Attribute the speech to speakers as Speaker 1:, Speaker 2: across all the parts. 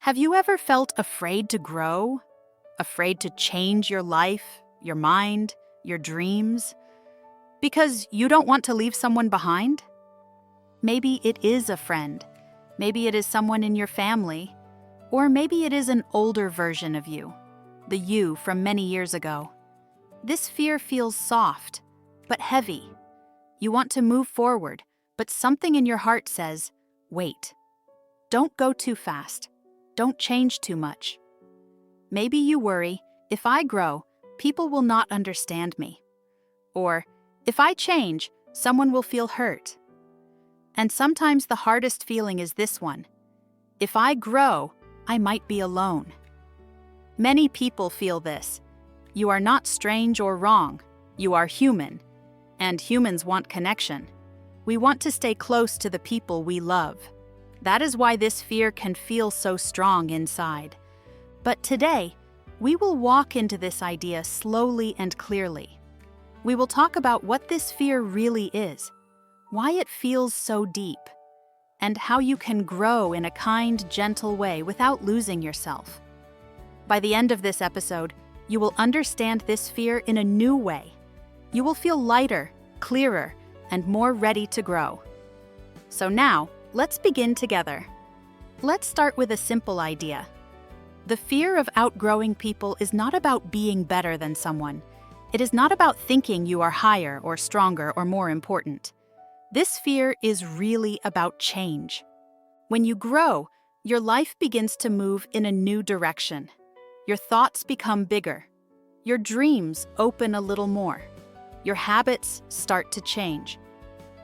Speaker 1: Have you ever felt afraid to grow? Afraid to change your life, your mind, your dreams? Because you don't want to leave someone behind? Maybe it is a friend. Maybe it is someone in your family. Or maybe it is an older version of you, the you from many years ago. This fear feels soft, but heavy. You want to move forward, but something in your heart says, wait. Don't go too fast. Don't change too much. Maybe you worry, if I grow, people will not understand me. Or, if I change, someone will feel hurt. And sometimes the hardest feeling is this one. If I grow, I might be alone. Many people feel this. You are not strange or wrong. You are human. And humans want connection. We want to stay close to the people we love. That is why this fear can feel so strong inside. But today, we will walk into this idea slowly and clearly. We will talk about what this fear really is, why it feels so deep, and how you can grow in a kind, gentle way without losing yourself. By the end of this episode, you will understand this fear in a new way. You will feel lighter, clearer, and more ready to grow. So now, let's begin together. Let's start with a simple idea. The fear of outgrowing people is not about being better than someone. It is not about thinking you are higher or stronger or more important. This fear is really about change. When you grow, your life begins to move in a new direction. Your thoughts become bigger. Your dreams open a little more. Your habits start to change.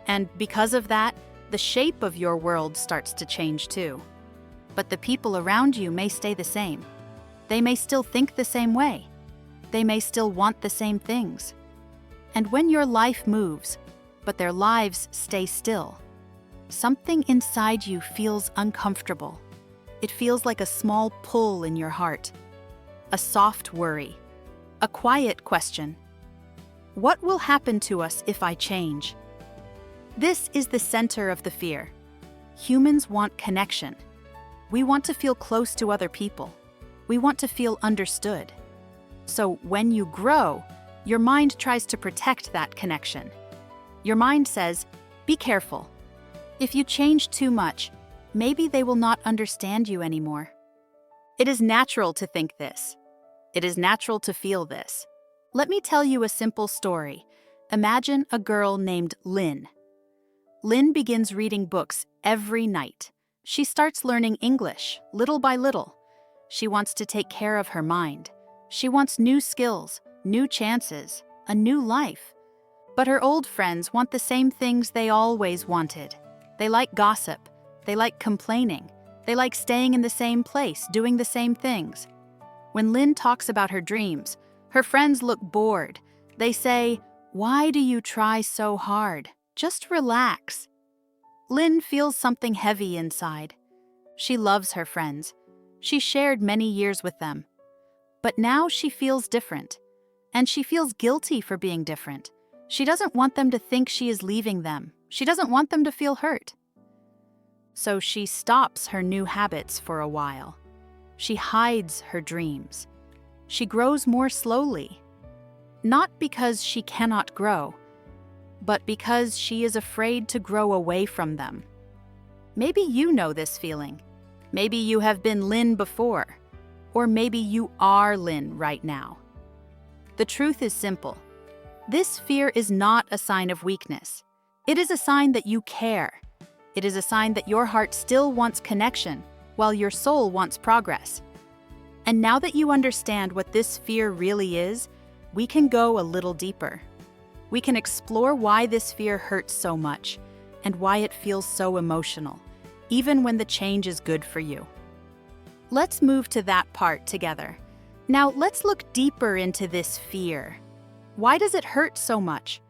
Speaker 1: And because of that, the shape of your world starts to change too. But the people around you may stay the same. They may still think the same way. They may still want the same things. And when your life moves, but their lives stay still, something inside you feels uncomfortable. It feels like a small pull in your heart, a soft worry, a quiet question. What will happen to us if I change? This is the center of the fear. Humans want connection. We want to feel close to other people. We want to feel understood. So when you grow, your mind tries to protect that connection. Your mind says, be careful. If you change too much, maybe they will not understand you anymore. It is natural to think this. It is natural to feel this. Let me tell you a simple story. Imagine a girl named Linh. Linh begins reading books every night. She starts learning English, little by little. She wants to take care of her mind. She wants new skills, new chances, a new life. But her old friends want the same things they always wanted. They like gossip. They like complaining. They like staying in the same place, doing the same things. When Linh talks about her dreams, her friends look bored. They say, "Why do you try so hard? Just relax." Linh feels something heavy inside. She loves her friends. She shared many years with them. But now she feels different. And she feels guilty for being different. She doesn't want them to think she is leaving them. She doesn't want them to feel hurt. So she stops her new habits for a while. She hides her dreams. She grows more slowly. Not because she cannot grow, but because she is afraid to grow away from them. Maybe you know this feeling. Maybe you have been Linh before, or maybe you are Linh right now. The truth is simple. This fear is not a sign of weakness. It is a sign that you care. It is a sign that your heart still wants connection, while your soul wants progress. And now that you understand what this fear really is, we can go a little deeper. We can explore why this fear hurts so much and why it feels so emotional, even when the change is good for you. Let's move to that part together. Now let's look deeper into this fear. Why does it hurt so much?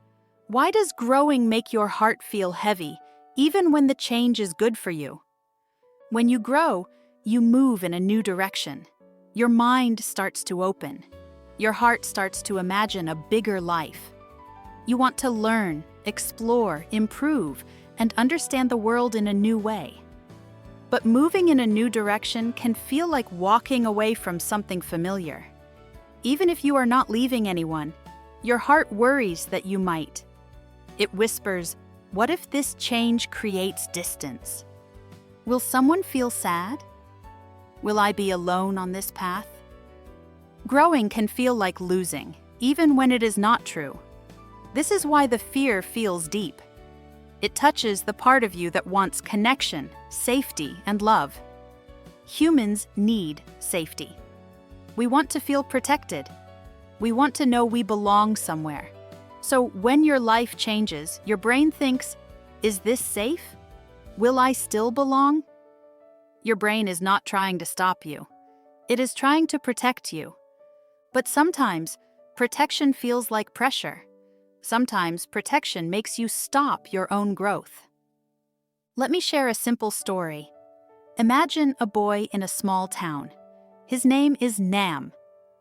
Speaker 1: Why does growing make your heart feel heavy, even when the change is good for you? When you grow, you move in a new direction. Your mind starts to open. Your heart starts to imagine a bigger life. You want to learn, explore, improve, and understand the world in a new way. But moving in a new direction can feel like walking away from something familiar. Even if you are not leaving anyone, your heart worries that you might. It whispers, what if this change creates distance? Will someone feel sad? Will I be alone on this path? Growing can feel like losing, even when it is not true. This is why the fear feels deep. It touches the part of you that wants connection, safety, and love. Humans need safety. We want to feel protected. We want to know we belong somewhere. So when your life changes, your brain thinks, is this safe? Will I still belong? Your brain is not trying to stop you. It is trying to protect you. But sometimes, protection feels like pressure. Sometimes protection makes you stop your own growth. Let me share a simple story. Imagine a boy in a small town. His name is Nam.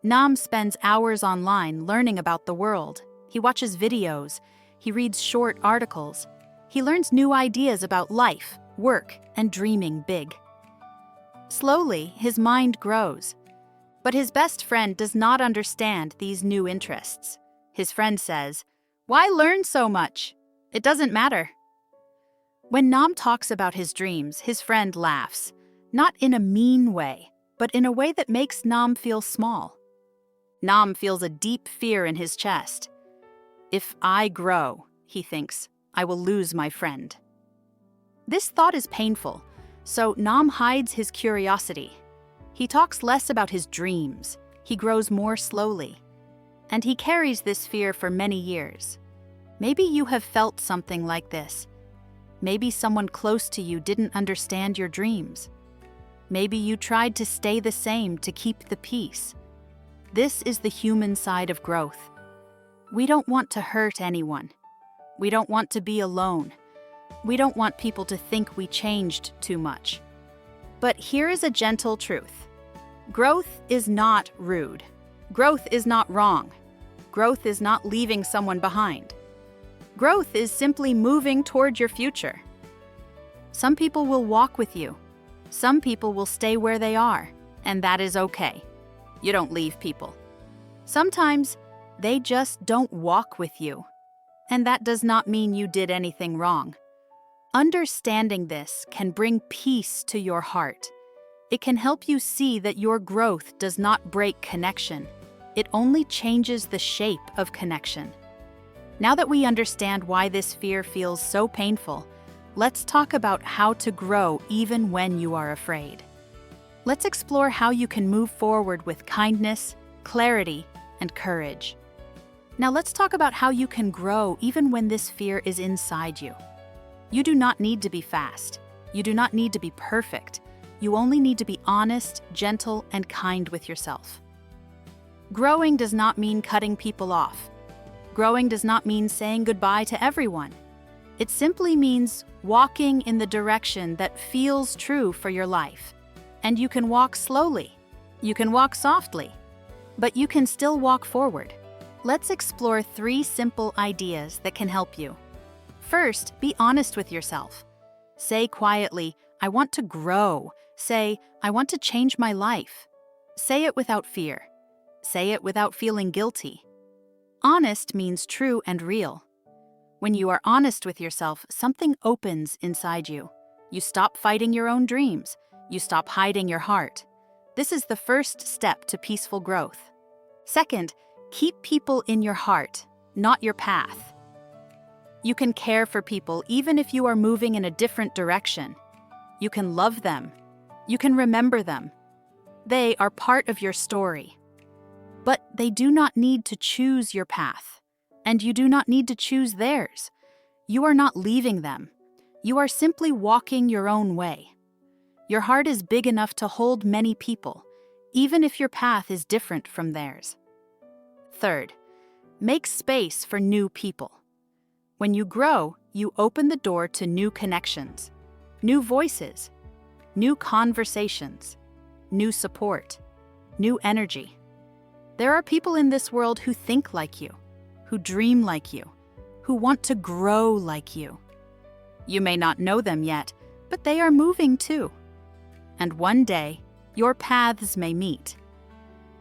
Speaker 1: Nam spends hours online learning about the world. He watches videos. He reads short articles. He learns new ideas about life, work, and dreaming big. Slowly, his mind grows. But his best friend does not understand these new interests. His friend says, "Why learn so much? It doesn't matter." When Nam talks about his dreams, his friend laughs, not in a mean way, but in a way that makes Nam feel small. Nam feels a deep fear in his chest. If I grow, he thinks, I will lose my friend. This thought is painful, so Nam hides his curiosity. He talks less about his dreams. He grows more slowly. And he carries this fear for many years. Maybe you have felt something like this. Maybe someone close to you didn't understand your dreams. Maybe you tried to stay the same to keep the peace. This is the human side of growth. We don't want to hurt anyone. We don't want to be alone. We don't want people to think we changed too much. But here is a gentle truth. Growth is not rude. Growth is not wrong. Growth is not leaving someone behind. Growth is simply moving toward your future. Some people will walk with you. Some people will stay where they are, and that is okay. You don't leave people. Sometimes they just don't walk with you, and that does not mean you did anything wrong. Understanding this can bring peace to your heart. It can help you see that your growth does not break connection. It only changes the shape of connection. Now that we understand why this fear feels so painful, let's talk about how to grow even when you are afraid. Let's explore how you can move forward with kindness, clarity, and courage. Now let's talk about how you can grow even when this fear is inside you. You do not need to be fast. You do not need to be perfect. You only need to be honest, gentle, and kind with yourself. Growing does not mean cutting people off. Growing does not mean saying goodbye to everyone. It simply means walking in the direction that feels true for your life. And you can walk slowly. You can walk softly. But you can still walk forward. Let's explore 3 simple ideas that can help you. First, be honest with yourself. Say quietly, I want to grow. Say, I want to change my life. Say it without fear. Say it without feeling guilty. Honest means true and real. When you are honest with yourself, something opens inside you. You stop fighting your own dreams. You stop hiding your heart. This is the first step to peaceful growth. Second, keep people in your heart, not your path. You can care for people even if you are moving in a different direction. You can love them. You can remember them. They are part of your story. But they do not need to choose your path, and you do not need to choose theirs. You are not leaving them. You are simply walking your own way. Your heart is big enough to hold many people, even if your path is different from theirs. Third, make space for new people. When you grow, you open the door to new connections, new voices, new conversations, new support, new energy. There are people in this world who think like you, who dream like you, who want to grow like you. You may not know them yet, but they are moving too. and one day, your paths may meet.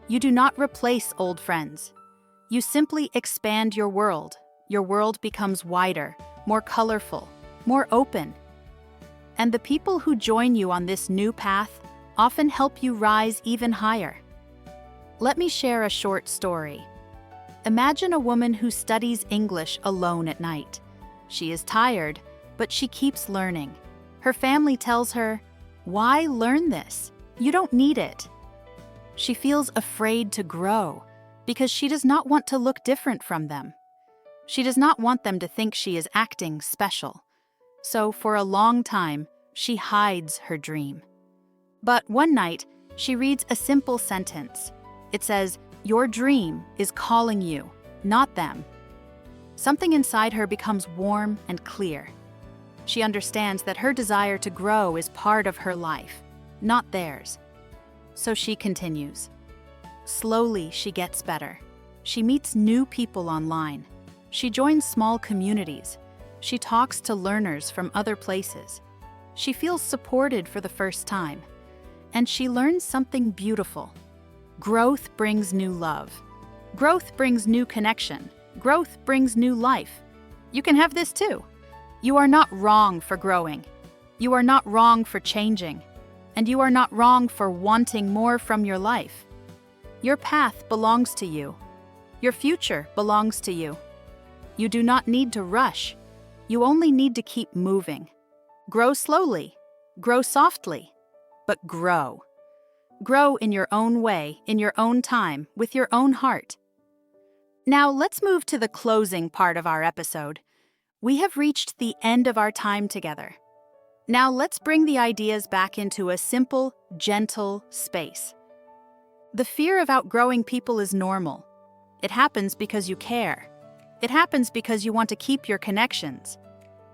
Speaker 1: You do not replace old friends. You simply expand your world. Your world becomes wider, more colorful, more open. And the people who join you on this new path often help you rise even higher. Let me share a short story. Imagine a woman who studies English alone at night. She is tired, but she keeps learning. Her family tells her, "Why learn this? You don't need it." She feels afraid to grow because she does not want to look different from them. She does not want them to think she is acting special. So for a long time, she hides her dream. But one night, she reads a simple sentence. It says, "Your dream is calling you, not them." Something inside her becomes warm and clear. She understands that her desire to grow is part of her life, not theirs. So she continues. Slowly, she gets better. She meets new people online. She joins small communities. She talks to learners from other places. She feels supported for the first time. And she learns something beautiful. Growth brings new love. Growth brings new connection. Growth brings new life. You can have this too. You are not wrong for growing. You are not wrong for changing. And you are not wrong for wanting more from your life. Your path belongs to you. Your future belongs to you. You do not need to rush. You only need to keep moving. Grow slowly. Grow softly. But grow. Grow in your own way, in your own time, with your own heart. Now let's move to the closing part of our episode. We have reached the end of our time together. Now let's bring the ideas back into a simple, gentle space. The fear of outgrowing people is normal. It happens because you care. It happens because you want to keep your connections.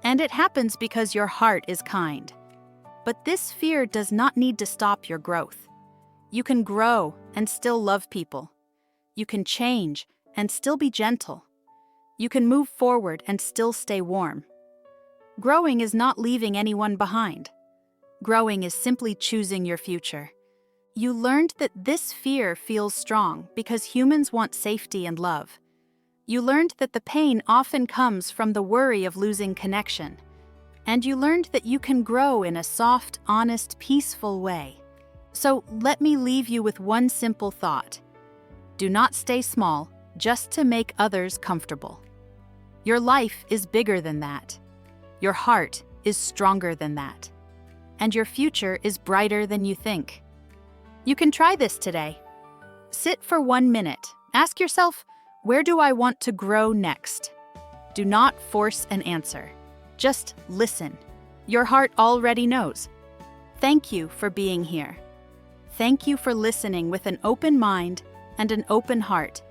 Speaker 1: And it happens because your heart is kind. But this fear does not need to stop your growth. You can grow and still love people. You can change and still be gentle. You can move forward and still stay warm. Growing is not leaving anyone behind. Growing is simply choosing your future. You learned that this fear feels strong because humans want safety and love. You learned that the pain often comes from the worry of losing connection. And you learned that you can grow in a soft, honest, peaceful way. So let me leave you with one simple thought. Do not stay small just to make others comfortable. Your life is bigger than that. Your heart is stronger than that. And your future is brighter than you think. You can try this today. Sit for 1 minute. Ask yourself, where do I want to grow next? Do not force an answer. Just listen. Your heart already knows. Thank you for being here. Thank you for listening with an open mind and an open heart.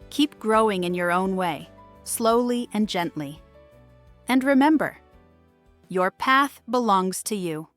Speaker 1: Keep growing in your own way, slowly and gently. And remember, your path belongs to you.